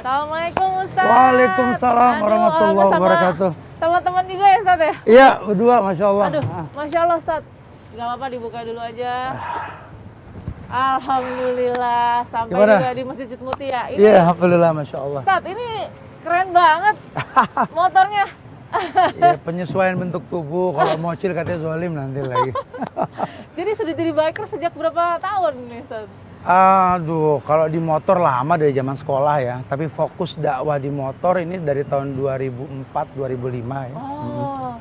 Assalamualaikum Ustaz. Waalaikumsalam warahmatullahi wabarakatuh. Sama teman juga ya Ustaz ya? Iya, berdua Masya Allah. Aduh, Masya Allah Ustaz. Gak apa-apa dibuka dulu aja. Alhamdulillah, sampai Gimana? juga di Masjid Mutia. Ini Iya, Alhamdulillah Masya Allah. Ustaz, ini keren banget motornya. Ya, penyesuaian bentuk tubuh, kalau mocil katanya zolim nanti lagi. Jadi sudah jadi biker sejak berapa tahun nih Ustaz? Aduh, kalau di motor lama dari zaman sekolah ya. Tapi fokus dakwah di motor ini dari tahun 2004-2005 ya. Oh,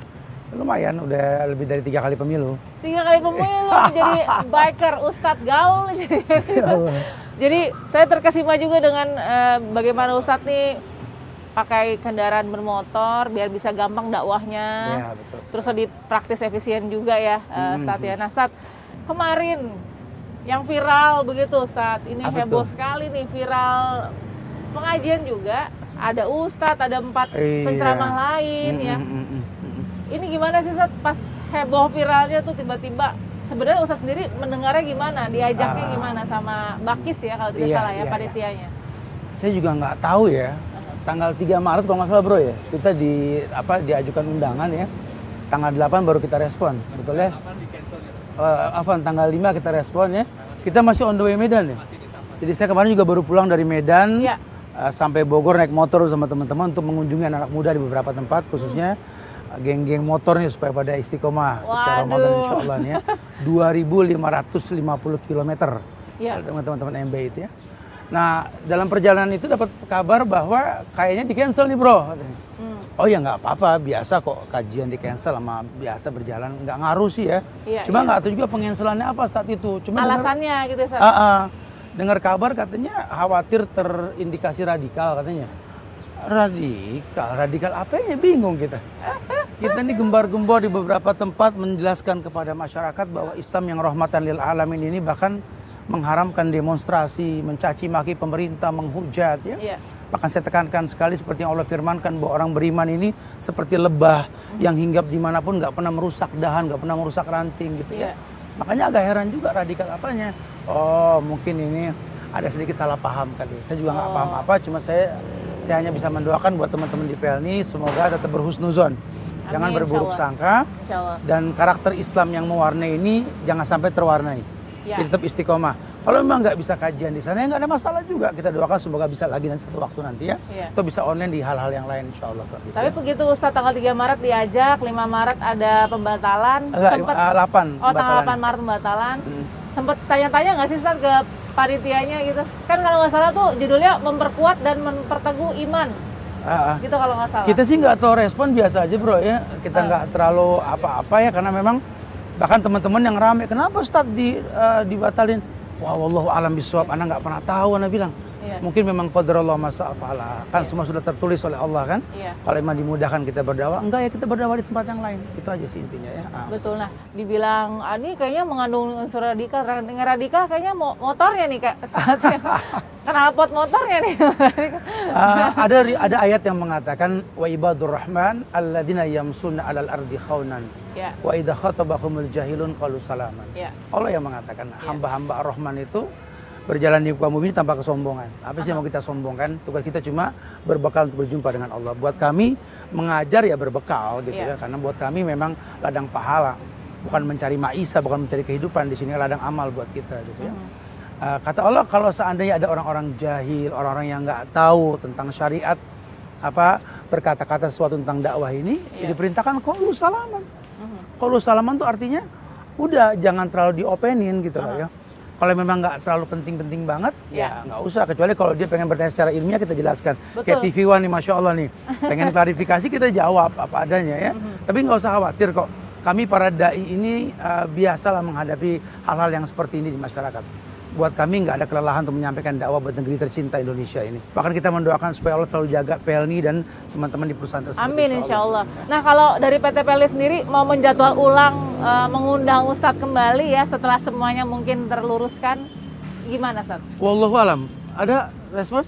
Lumayan, udah lebih dari 3 kali pemilu. 3 kali pemilu jadi biker Ustadz gaul. Masya Allah. Jadi saya terkesima juga dengan bagaimana Ustadz nih pakai kendaraan bermotor biar bisa gampang dakwahnya. Ya, betul. Terus lebih praktis efisien juga ya Ustadz ya. Nah Ustadz, kemarin yang viral begitu Ustadz, ini Apa heboh tuh? sekali nih, viral pengajian juga. Ada Ustadz, ada 4 Iya. penceramah lain ya. Ini gimana sih Ustadz pas heboh viralnya tuh tiba-tiba sebenarnya Ustadz sendiri mendengarnya gimana? Diajaknya gimana sama Bakis ya kalau tidak Iya, salah ya iya, panitianya. Saya juga nggak tahu ya. Tanggal 3 Maret kalau nggak salah bro ya, kita diajukan undangan ya. Tanggal 8 baru kita respon, betul ya? Tanggal 5 kita respon ya. Kita masih on the way Medan ya. Jadi saya kemarin juga baru pulang dari Medan Iya. sampai Bogor naik motor sama teman-teman untuk mengunjungi anak muda di beberapa tempat, khususnya geng-geng motor nih supaya pada istiqomah ketika Waduh. Ramadan insya Allah nih ya. 2.550 km Iya. teman-teman MB itu ya. Nah dalam perjalanan itu dapat kabar bahwa kayaknya di cancel nih bro. Oh ya nggak apa-apa, biasa kok kajian di cancel sama biasa berjalan, nggak ngaruh sih ya. Iya, Cuma iya. nggak tahu juga pencancelannya apa saat itu. Cuma Alasannya gitu Ustadz. dengar kabar katanya khawatir terindikasi radikal katanya. Radikal apa ya, bingung kita. Kita ini gembar-gembor di beberapa tempat menjelaskan kepada masyarakat bahwa Islam yang rahmatan lil alamin ini bahkan mengharamkan demonstrasi, mencaci maki pemerintah, menghujat ya. Iya. Bahkan saya tekankan sekali seperti yang Allah firmankan bahwa orang beriman ini seperti lebah yang hinggap dimanapun nggak pernah merusak dahan, nggak pernah merusak ranting gitu ya. Iya. Makanya agak heran juga radikal apanya. Oh mungkin ini ada sedikit salah paham kali. Saya juga nggak paham apa, cuma saya hanya bisa mendoakan buat teman-teman di PLNI semoga tetap berhusnuzon. Jangan Amin, berburuk insya Allah. sangka Insya Allah. dan karakter Islam yang mewarnai ini jangan sampai terwarnai. Ya. Jadi tetap istiqomah. Kalau memang nggak bisa kajian di sana ya nggak ada masalah juga. Kita doakan semoga bisa lagi nanti satu waktu nanti ya. Iya. Atau bisa online di hal-hal yang lain insya Allah. Gitu, Tapi ya. begitu Ustadz tanggal 3 Maret diajak, 5 Maret ada pembatalan. Enggak, Sempet, 8 oh tanggal 8 batalan. Maret pembatalan. Sempet tanya-tanya nggak sih Ustadz ke panitianya gitu? Kan kalau nggak salah tuh judulnya memperkuat dan memperteguh iman. Gitu kalau nggak salah. Kita sih nggak tahu respon, biasa aja bro ya. Kita nggak terlalu apa-apa ya karena memang bahkan teman-teman yang rame, kenapa Ustadz dibatalin? Wah, wallahu alam bisawab, anak nggak pernah tahu, anak bilang. Iya. Mungkin memang qadarullah masa'afa'ala. Kan semua sudah tertulis oleh Allah kan. Iya. Kalau memang dimudahkan kita berdakwah, enggak ya kita berdakwah di tempat yang lain. Itu aja sih intinya ya. Betul. Nah, dibilang ini kayaknya mengandung unsur radikal. Radikal kayaknya motornya nih Kak. Knalpot motornya nih. Ada ayat yang mengatakan wa ibadur rahman alladzina yamsuna 'alal ardi khaunan. Ya. Wa idza khatabahumul jahilun qalu salaman. Ya. Allah yang mengatakan hamba-hamba Ar-Rahman itu berjalan di muka bumi tanpa kesombongan. Apa sih yang mau kita sombongkan? Tugas kita cuma berbekal untuk berjumpa dengan Allah. Buat kami mengajar ya berbekal gitu ya. Karena buat kami memang ladang pahala, bukan mencari maisha, bukan mencari kehidupan. Di sini ladang amal buat kita gitu ya. Kata Allah, kalau seandainya ada orang-orang jahil, orang-orang yang nggak tahu tentang syariat, berkata-kata sesuatu tentang dakwah ini, diperintahkan qaulu salaman. Qaulu salaman tuh artinya udah jangan terlalu diopenin gitu lah ya. Kalau memang nggak terlalu penting-penting banget, ya nggak usah. Kecuali kalau dia pengen bertanya secara ilmiah, kita jelaskan. Betul. Kayak TV One nih, Masya Allah nih. Pengen klarifikasi, kita jawab apa adanya ya. Tapi nggak usah khawatir kok. Kami para da'i ini biasalah menghadapi hal-hal yang seperti ini di masyarakat. Buat kami nggak ada kelelahan untuk menyampaikan dakwah buat negeri tercinta Indonesia ini. Bahkan kita mendoakan supaya Allah selalu jaga PLNI dan teman-teman di perusahaan tersebut. Amin insya Allah. Nah kalau dari PT PLNI sendiri mau menjadwal ulang mengundang Ustadz kembali ya setelah semuanya mungkin terluruskan, gimana Ustadz? Wallahu alam. Ada respon?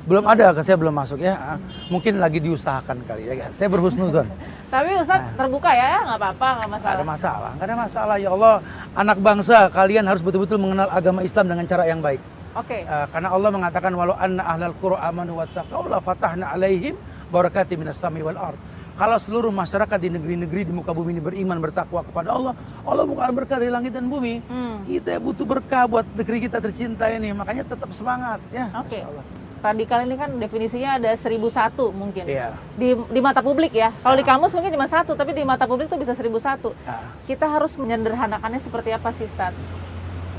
Belum ada, saya belum masuk ya. Mungkin lagi diusahakan kali ya. Saya berhusnuzon. Tapi Ustadz terbuka ya, nggak apa-apa, nggak masalah. Nggak ada masalah, nggak ada masalah. Ya Allah, anak bangsa, kalian harus betul-betul mengenal agama Islam dengan cara yang baik. Oke. Karena Allah mengatakan walau anna ahlal qura amanu wattaqau la fatahna alaihim barakatim minas sami wal ard. Kalau seluruh masyarakat di negeri-negeri di muka bumi ini beriman bertakwa kepada Allah, Allah bukan berkah dari langit dan bumi. Kita butuh berkah buat negeri kita tercinta ini, makanya tetap semangat ya. Oke. Radikal ini kan definisinya ada 1001 mungkin. Iya. Di mata publik ya. Kalau di kamus mungkin cuma satu, tapi di mata publik tuh bisa 1001. Kita harus menyederhanakannya seperti apa sih, Ustaz?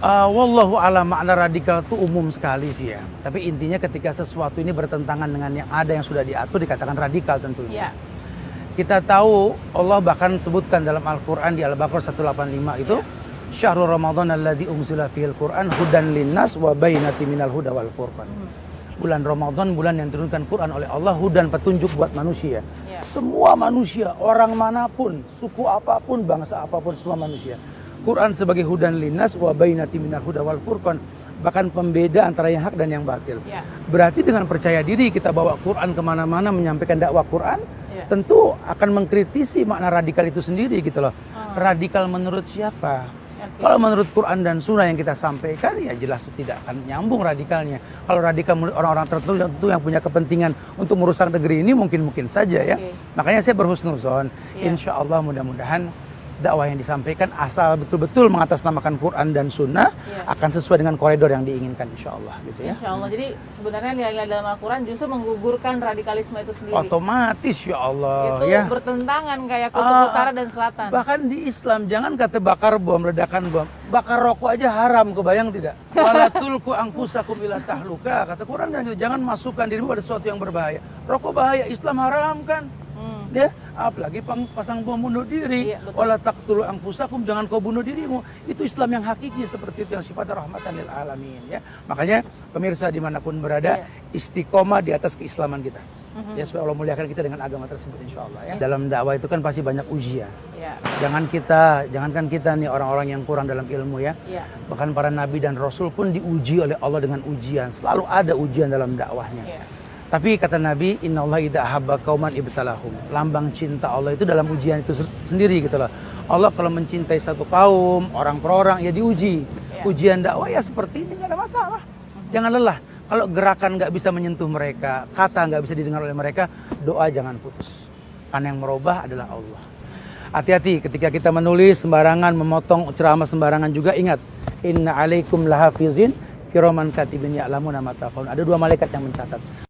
Wallahu a'lam, makna radikal itu umum sekali sih ya. Tapi intinya ketika sesuatu ini bertentangan dengan yang ada yang sudah diatur dikatakan radikal tentunya. Iya. Kita tahu Allah bahkan sebutkan dalam Al-Quran di Al-Baqarah 185 itu Syahrul Ramadan alladzi unzila fihil Qur'an hudan linnas wa bainatin minal huda wal furqan. Bulan Ramadan, bulan yang diturunkan Quran oleh Allah, hudan petunjuk buat manusia. Semua manusia, orang manapun, suku apapun, bangsa apapun, semua manusia. Quran sebagai hudan linnas wa bainatin minal huda wal furqan, bahkan pembeda antara yang hak dan yang batil. Berarti dengan percaya diri kita bawa Quran kemana-mana menyampaikan dakwah Quran, tentu akan mengkritisi makna radikal itu sendiri gitu loh. Radikal menurut siapa? Kalau menurut Quran dan Sunnah yang kita sampaikan, ya jelas tidak akan nyambung radikalnya. Kalau radikal menurut orang-orang tertentu yang punya kepentingan untuk merusak negeri ini mungkin saja ya. Makanya saya berhusnuzon, insya Allah mudah-mudahan dakwah yang disampaikan asal betul-betul mengatasnamakan Quran dan Sunnah akan sesuai dengan koridor yang diinginkan insya Allah gitu ya. Insya Allah. Jadi sebenarnya nilai-nilai dalam Al-Quran justru menggugurkan radikalisme itu sendiri. Otomatis ya Allah. Itu ya. Bertentangan kayak kutub utara dan selatan. Bahkan di Islam jangan kata bakar bom, ledakan bom, bakar rokok aja haram, kebayang tidak? Wala tulqu anfusakum ila tahluka. Kata Quran dan jangan masukkan dirimu pada sesuatu yang berbahaya. Rokok bahaya, Islam haramkan. Ya, apalagi pasang bom bunuh diri. Wala taqtulu anfusakum, jangan kau bunuh dirimu. Itu Islam yang hakiki seperti itu, yang sifatnya rahmatan lil alamin ya. Makanya pemirsa dimanapun berada, istiqomah di atas keislaman kita. Ya, supaya Allah muliakan kita dengan agama tersebut insya Allah ya. Dalam dakwah itu kan pasti banyak ujian. Jangankan kita nih orang-orang yang kurang dalam ilmu ya. Bahkan para nabi dan rasul pun diuji oleh Allah dengan ujian. Selalu ada ujian dalam dakwahnya. Tapi kata Nabi, innallaha idza ahabba qauman ibtalahum. Lambang cinta Allah itu dalam ujian itu sendiri gitu loh. Allah kalau mencintai satu kaum, orang per orang ya diuji. Ujian dakwah ya seperti ini, nggak ada masalah. Jangan lelah. Kalau gerakan nggak bisa menyentuh mereka, kata nggak bisa didengar oleh mereka, doa jangan putus. Karena yang merubah adalah Allah. Hati-hati ketika kita menulis sembarangan, memotong ceramah sembarangan juga, ingat, inna alaikum lahafizin kiraman katibin ya'lamuna ma taf'alun. Ada 2 malaikat yang mencatat.